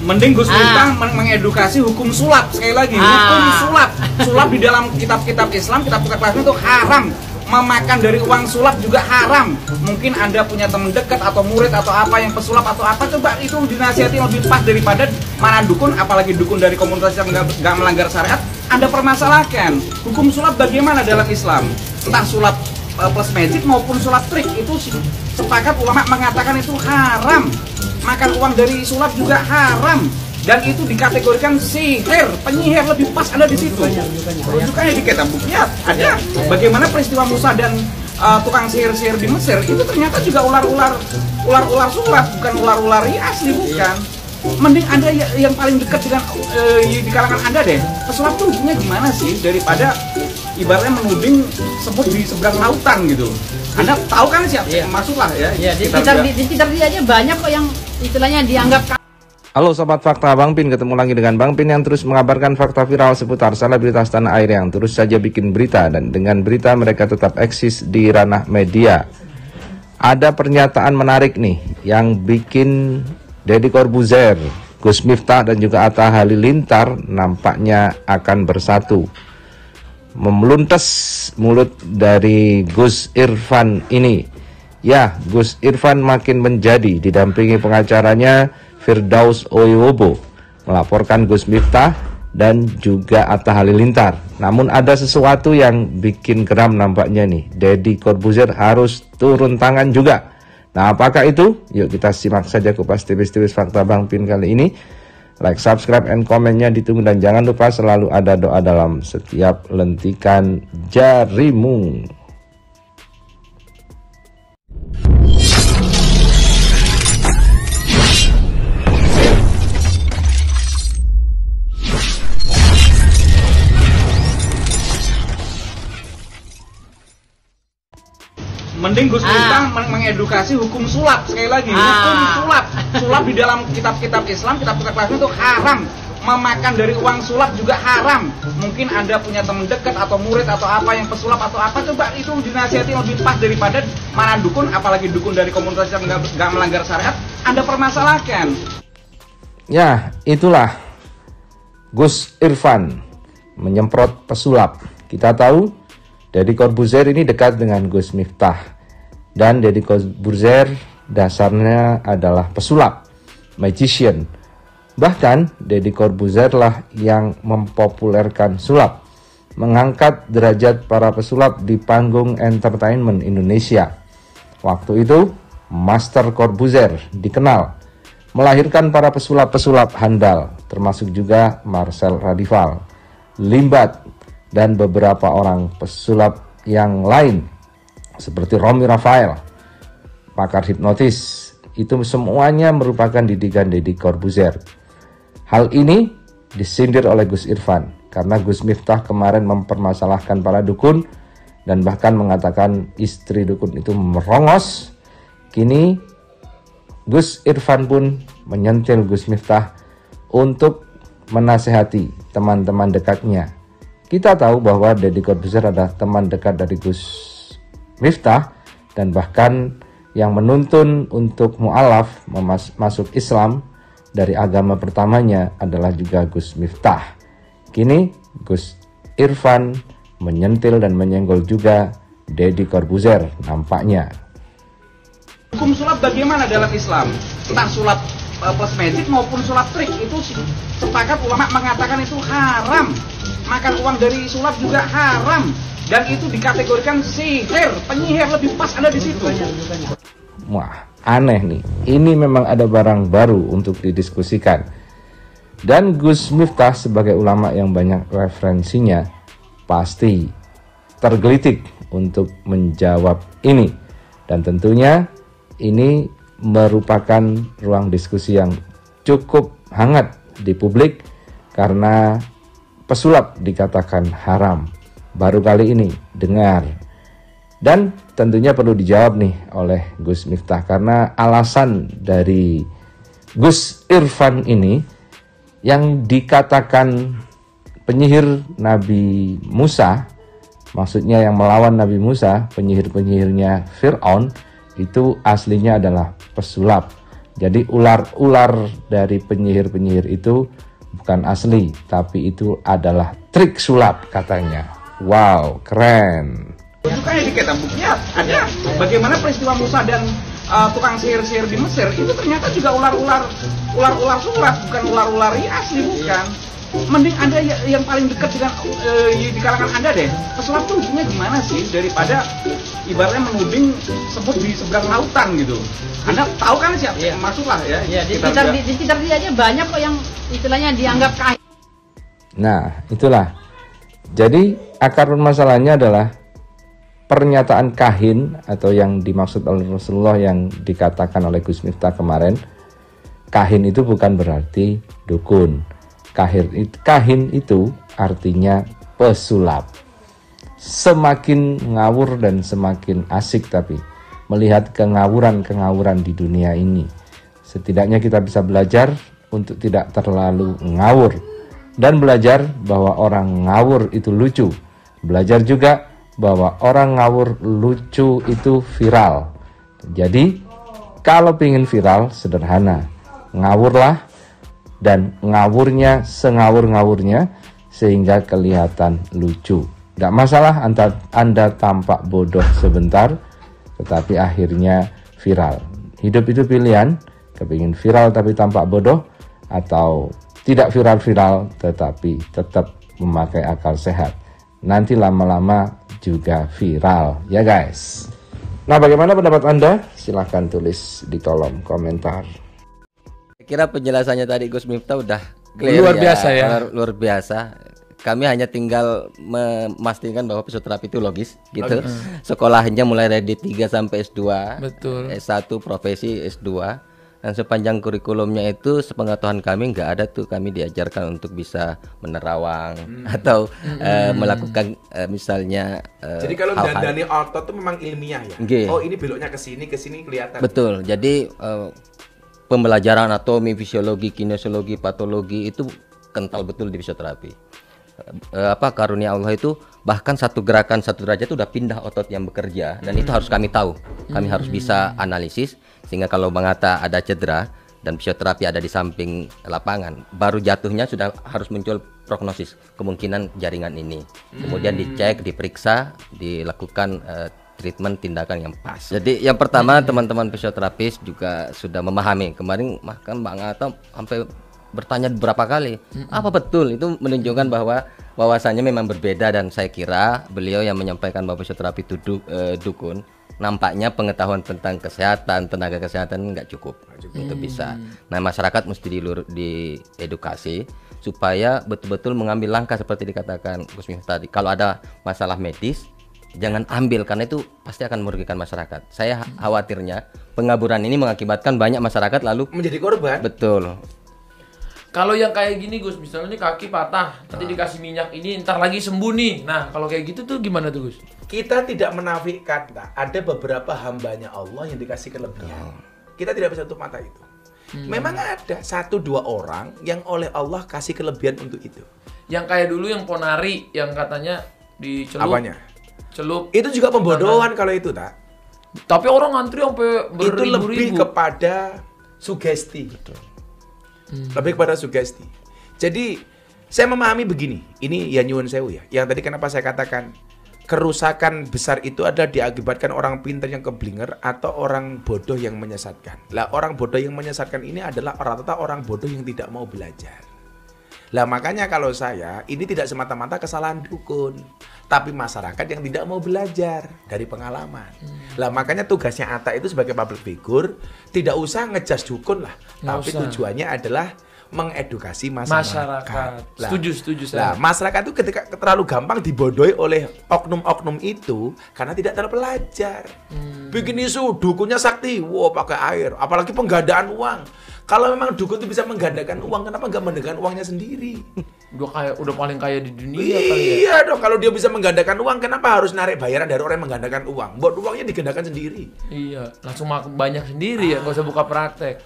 Mending Gus Miftah mengedukasi hukum sulap sekali lagi. Hukum sulap. Sulap di dalam kitab-kitab Islam, kitab-kitab Islam itu haram. Memakan dari uang sulap juga haram. Mungkin Anda punya teman dekat atau murid atau apa yang pesulap atau apa, coba itu dinasihati lebih pas daripada mana dukun, apalagi dukun dari komunitas yang nggak melanggar syariat, Anda permasalahkan. Hukum sulap bagaimana dalam Islam? Entah sulap plus magic maupun sulap trik, itu sepakat ulama mengatakan itu haram. Makan uang dari sulap juga haram, dan itu dikategorikan sihir, penyihir, lebih pas ada di situ. Rujukannya di kitab buknya ada. Bagaimana peristiwa Musa dan tukang sihir-sihir di Mesir itu ternyata juga ular-ular sulap, bukan ular-ular asli, bukan. Mending Anda yang paling dekat dengan di kalangan Anda deh, pesulap tuh hukumnya gimana sih, daripada ibaratnya menuding sebut di seberang lautan gitu. Anda tahu kan siapa? Masuklah ya. Di sekitar dia aja banyak kok yang istilahnya dianggap. Halo Sobat Fakta, Bang Pin ketemu lagi dengan Bang Pin yang terus mengabarkan fakta viral seputar selebritas tanah air yang terus saja bikin berita, dan dengan berita mereka tetap eksis di ranah media. Ada pernyataan menarik nih yang bikin Deddy Corbuzier, Gus Miftah dan juga Atta Halilintar nampaknya akan bersatu. Memeluntas mulut dari Gus Irfan ini. Ya, Gus Irfan makin menjadi didampingi pengacaranya Firdaus Oyobo melaporkan Gus Miftah dan juga Atta Halilintar. Namun ada sesuatu yang bikin geram nampaknya nih. Deddy Corbuzier harus turun tangan juga. Nah, apakah itu? Yuk kita simak saja kupas tipis-tipis fakta Bang Pin kali ini. Like, subscribe, and komennya ditunggu, dan jangan lupa selalu ada doa dalam setiap lentikan jarimu. Mending Gus Miftah mengedukasi hukum sulap sekali lagi. Hukum sulap. Sulap di dalam kitab-kitab Islam, kitab-kitab Islam itu haram. Memakan dari uang sulap juga haram. Mungkin Anda punya teman dekat atau murid atau apa yang pesulap atau apa, coba itu dinasihati lebih pas daripada mana dukun, apalagi dukun dari komunitas yang nggak melanggar syariat, Anda permasalahkan. Ya, itulah Gus Irfan menyemprot pesulap. Kita tahu Deddy Corbuzier ini dekat dengan Gus Miftah, dan Deddy Corbuzier dasarnya adalah pesulap, magician. Bahkan Deddy Corbuzier lah yang mempopulerkan sulap, mengangkat derajat para pesulap di panggung entertainment Indonesia. Waktu itu Master Corbuzier dikenal melahirkan para pesulap-pesulap handal, termasuk juga Marcel Radival, Limbat, dan beberapa orang pesulap yang lain seperti Romy Rafael, pakar hipnotis. Itu semuanya merupakan didikan Deddy Corbuzier. Hal ini disindir oleh Gus Irfan karena Gus Miftah kemarin mempermasalahkan para dukun dan bahkan mengatakan istri dukun itu merongos. Kini Gus Irfan pun menyentil Gus Miftah untuk menasehati teman-teman dekatnya. Kita tahu bahwa Deddy Corbuzier adalah teman dekat dari Gus Miftah, dan bahkan yang menuntun untuk mu'alaf masuk Islam dari agama pertamanya adalah juga Gus Miftah. Kini Gus Irfan menyentil dan menyenggol juga Deddy Corbuzier nampaknya. Hukum sulap bagaimana dalam Islam? Entah sulap plus magic maupun sulap trik, itu sepakat ulama mengatakan itu haram. Makan uang dari sulap juga haram, dan itu dikategorikan sihir, penyihir, lebih pas ada di situ. Wah, aneh nih. Ini memang ada barang baru untuk didiskusikan. Dan Gus Miftah sebagai ulama yang banyak referensinya pasti tergelitik untuk menjawab ini. Dan tentunya ini merupakan ruang diskusi yang cukup hangat di publik karena pesulap dikatakan haram. Baru kali ini dengar. Dan tentunya perlu dijawab nih oleh Gus Miftah, karena alasan dari Gus Irfan ini yang dikatakan penyihir Nabi Musa, maksudnya yang melawan Nabi Musa, penyihir-penyihirnya Fir'aun, itu aslinya adalah pesulap. Jadi ular-ular dari penyihir-penyihir itu bukan asli, tapi itu adalah trik sulap katanya. Wow, keren. Tunjukkan di kitab buktinya ada bagaimana peristiwa Musa dan tukang sihir-sihir di Mesir itu ternyata juga ular-ular sulap, bukan ular-ular asli, bukan. Mending Anda yang paling dekat dengan di kalangan Anda deh. Pesulap tuh hukumnya gimana sih daripada ibaratnya menuding sebut di seberang lautan gitu. Anda tahu kan siapa? Ya, masuklah ya. Ya, di sekitar dia aja banyak kok yang istilahnya dianggap kahin. Nah, itulah. Jadi akar permasalahannya adalah pernyataan kahin atau yang dimaksud oleh Rasulullah yang dikatakan oleh Gus Miftah kemarin. Kahin itu bukan berarti dukun. Kahin itu artinya pesulap. Semakin ngawur dan semakin asik tapi melihat kengawuran-kengawuran di dunia ini. Setidaknya kita bisa belajar untuk tidak terlalu ngawur. Dan belajar bahwa orang ngawur itu lucu. Belajar juga bahwa orang ngawur lucu itu viral. Jadi kalau ingin viral sederhana. Ngawurlah. Dan ngawurnya sengawur-ngawurnya sehingga kelihatan lucu. Gak masalah Anda tampak bodoh sebentar, tetapi akhirnya viral. Hidup itu pilihan, kepingin viral tapi tampak bodoh, atau tidak viral-viral tetapi tetap memakai akal sehat. Nanti lama-lama juga viral, ya guys. Nah, bagaimana pendapat Anda? Silahkan tulis di kolom komentar. Kira penjelasannya tadi Gus Miftah udah clear, luar biasa ya. Luar biasa. Kami hanya tinggal memastikan bahwa fisioterapi itu logis gitu. Sekolahnya mulai dari D3 sampai S2. Betul. S1 profesi, S2. Dan sepanjang kurikulumnya itu sepengetahuan kami nggak ada tuh kami diajarkan untuk bisa menerawang atau melakukan misalnya jadi kalau dandani otot itu memang ilmiah ya. Okay. Oh, ini beloknya ke sini kelihatan. Betul. Jadi pembelajaran anatomi, fisiologi, kinesiologi, patologi itu kental betul di fisioterapi. Karunia Allah itu bahkan satu gerakan 1 derajat itu udah pindah otot yang bekerja dan itu harus kami tahu. Kami harus bisa analisis sehingga kalau Bang Atta ada cedera dan fisioterapi ada di samping lapangan, baru jatuhnya sudah harus muncul prognosis kemungkinan jaringan ini. Kemudian dicek, diperiksa, dilakukan treatment tindakan yang pas. Jadi yang pertama teman-teman fisioterapis juga sudah memahami. Kemarin bahkan Bang Atta sampai bertanya beberapa kali, apa betul itu menunjukkan bahwasannya memang berbeda dan saya kira beliau yang menyampaikan bahwa fisioterapi itu dukun, nampaknya pengetahuan tentang kesehatan, tenaga kesehatan nggak cukup untuk bisa. Nah, masyarakat mesti diedukasi supaya betul-betul mengambil langkah seperti dikatakan Gus Miftah tadi. Kalau ada masalah medis jangan ambil karena itu pasti akan merugikan masyarakat. Saya khawatirnya pengaburan ini mengakibatkan banyak masyarakat lalu menjadi korban. Betul. Kalau yang kayak gini Gus, misalnya kaki patah, nanti dikasih minyak ini, ntar lagi sembuh nih. Nah, kalau kayak gitu tuh gimana tuh Gus? Kita tidak menafikan, ada beberapa hambanya Allah yang dikasih kelebihan. Kita tidak bisa tutup mata itu. Memang ada 1-2 orang yang oleh Allah kasih kelebihan untuk itu. Yang kayak dulu yang ponari, yang katanya dicelup. Apanya? Celup. Itu juga pembodohan kalau itu, tak? Tapi orang ngantri sampai beribu-ribu. Itu lebih kepada sugesti. Betul. Lebih kepada sugesti. Jadi saya memahami begini. Ini ya nyuwun sewu ya. Yang tadi kenapa saya katakan kerusakan besar itu adalah diakibatkan orang pintar yang keblinger atau orang bodoh yang menyesatkan. Lah orang bodoh yang menyesatkan ini adalah rata-rata orang bodoh yang tidak mau belajar. Lah makanya kalau saya ini tidak semata-mata kesalahan dukun, tapi masyarakat yang tidak mau belajar dari pengalaman. Lah makanya tugasnya Atta itu sebagai public figure tidak usah ngejas dukun lah, tapi tujuannya adalah mengedukasi masyarakat. Lah, setuju saya. Lah masyarakat itu ketika terlalu gampang dibodohi oleh oknum-oknum itu karena tidak terpelajar. Bikin isu dukunnya sakti, wow pakai air, apalagi penggandaan uang. Kalau memang dukun itu bisa menggandakan uang, kenapa nggak menggandakan uangnya sendiri? Udah paling kaya di dunia kali ya. Iya dong, kalau dia bisa menggandakan uang, kenapa harus narik bayaran dari orang yang menggandakan uang? Buat uangnya digandakan sendiri. Iya, langsung banyak sendiri ya, nggak usah buka praktek.